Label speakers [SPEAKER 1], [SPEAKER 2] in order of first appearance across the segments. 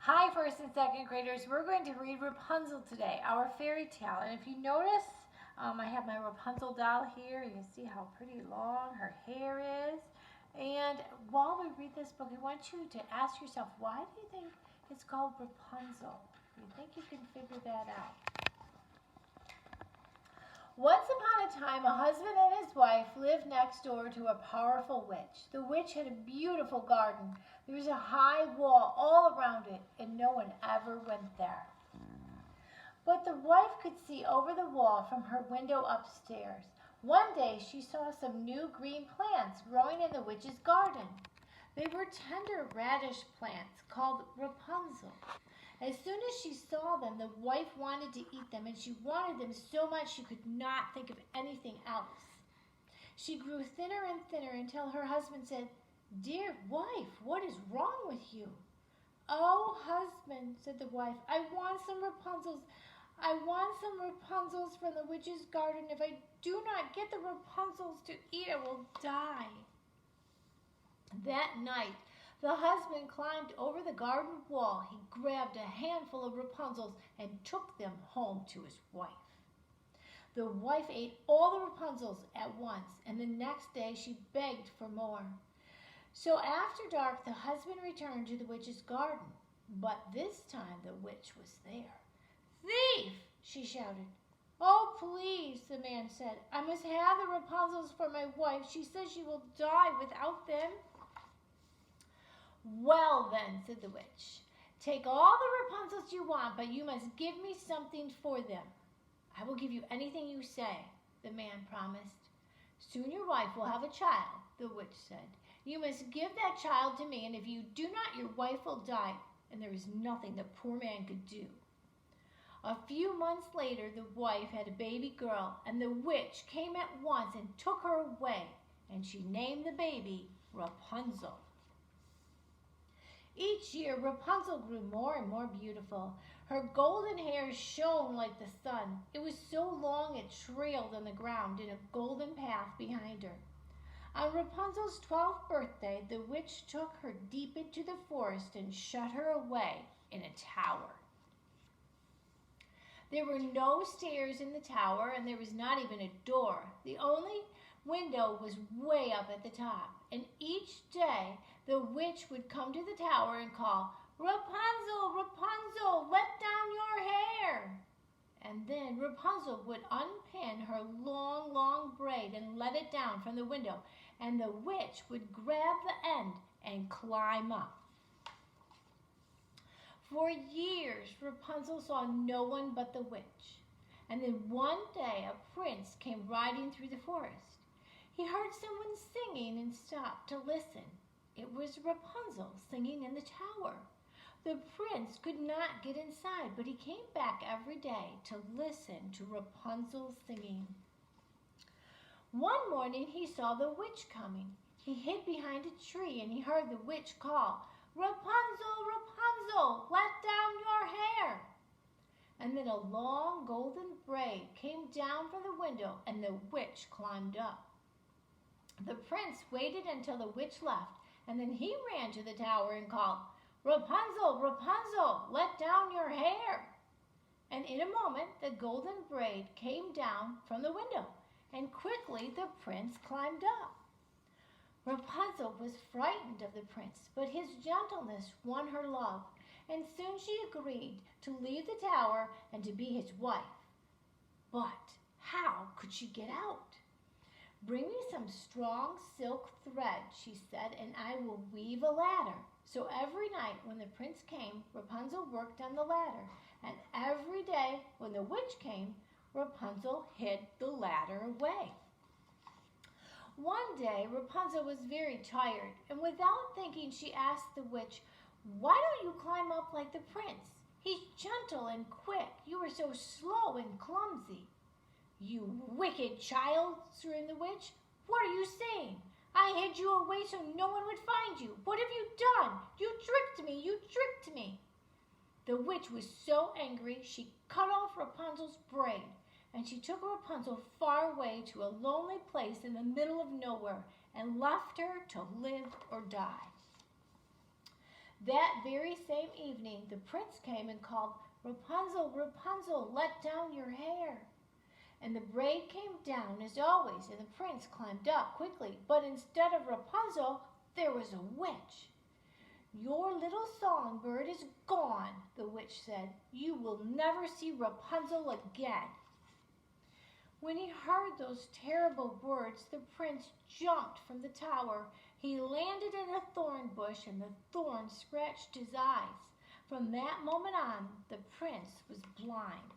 [SPEAKER 1] Hi, first and second graders. We're going to read Rapunzel today, our fairy tale. And if you notice, I have my Rapunzel doll here. You can see how pretty long her hair is. And while we read this book, I want you to ask yourself, why do you think it's called Rapunzel? Do you think you can figure that out? Once upon a time, a husband and his wife lived next door to a powerful witch. The witch had a beautiful garden. There was a high wall all around it, and no one ever went there. But the wife could see over the wall from her window upstairs. One day she saw some new green plants growing in the witch's garden. They were tender radish plants called Rapunzel. As soon as she saw them, the wife wanted to eat them, and she wanted them so much she could not think of anything else. She grew thinner and thinner until her husband said, "Dear wife, what is wrong with you?" "Oh, husband," said the wife, I want some Rapunzels. I want some Rapunzels from the witch's garden. If I do not get the Rapunzels to eat, I will die." That night, the husband climbed over the garden wall. He grabbed a handful of Rapunzels and took them home to his wife. The wife ate all the Rapunzels at once, and the next day she begged for more. So after dark, the husband returned to the witch's garden, but this time the witch was there. "Thief!" she shouted. "Oh, please," the man said, "I must have the Rapunzels for my wife. She says she will die without them." "Well then," said the witch, "take all the Rapunzels you want, but you must give me something for them." "I will give you anything you say," the man promised. "Soon your wife will have a child," the witch said. "You must give that child to me, and if you do not, your wife will die, and there is nothing the poor man could do." A few months later, the wife had a baby girl, and the witch came at once and took her away, and she named the baby Rapunzel. Each year, Rapunzel grew more and more beautiful. Her golden hair shone like the sun. It was so long it trailed on the ground in a golden path behind her. On Rapunzel's 12th birthday, the witch took her deep into the forest and shut her away in a tower. There were no stairs in the tower, and there was not even a door. The only window was way up at the top, and each day the witch would come to the tower and call, "Rapunzel, Rapunzel, let down your hair." And then Rapunzel would unpin her long, long braid and let it down from the window, and the witch would grab the end and climb up. For years, Rapunzel saw no one but the witch. And then one day, a prince came riding through the forest. He heard someone singing and stopped to listen. It was Rapunzel singing in the tower. The prince could not get inside, but he came back every day to listen to Rapunzel singing. One morning, he saw the witch coming. He hid behind a tree, and he heard the witch call, "Rapunzel, Rapunzel, let down your hair." And then a long golden braid came down from the window, and the witch climbed up. The prince waited until the witch left, and then he ran to the tower and called, "Rapunzel, Rapunzel, let down your hair." And in a moment, the golden braid came down from the window, and quickly the prince climbed up. Rapunzel was frightened of the prince, but his gentleness won her love, and soon she agreed to leave the tower and to be his wife. But how could she get out? "Bring me some strong silk thread," she said, "and I will weave a ladder." So every night when the prince came, Rapunzel worked on the ladder, and every day when the witch came, Rapunzel hid the ladder away. One day, Rapunzel was very tired, and without thinking, she asked the witch, "Why don't you climb up like the prince? He's gentle and quick. You are so slow and clumsy." "You wicked child," screamed the witch. "What are you saying? I hid you away so no one would find you. What have you done? You tricked me, you tricked me." The witch was so angry, she cut off Rapunzel's braid, and she took Rapunzel far away to a lonely place in the middle of nowhere and left her to live or die. That very same evening, the prince came and called, "Rapunzel, Rapunzel, let down your hair." And the braid came down as always, and the prince climbed up quickly. But instead of Rapunzel, there was a witch. "Your little songbird is gone," the witch said. "You will never see Rapunzel again." When he heard those terrible words, the prince jumped from the tower. He landed in a thorn bush, and the thorn scratched his eyes. From that moment on, the prince was blind.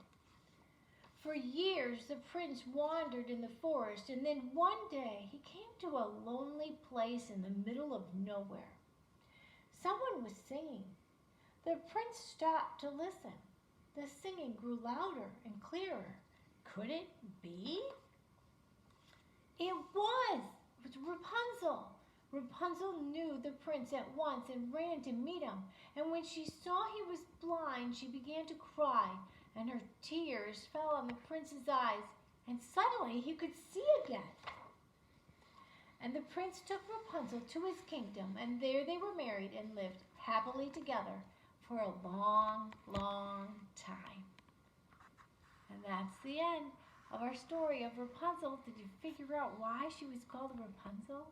[SPEAKER 1] For years, the prince wandered in the forest, and then one day he came to a lonely place in the middle of nowhere. Someone was singing. The prince stopped to listen. The singing grew louder and clearer. Could it be? It was Rapunzel. Rapunzel knew the prince at once and ran to meet him. And when she saw he was blind, she began to cry, and her tears fell on the prince's eyes, and suddenly he could see again. And the prince took Rapunzel to his kingdom, and there they were married and lived happily together for a long, long time. And that's the end of our story of Rapunzel. Did you figure out why she was called Rapunzel?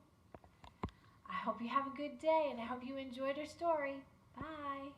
[SPEAKER 1] I hope you have a good day, and I hope you enjoyed our story. Bye.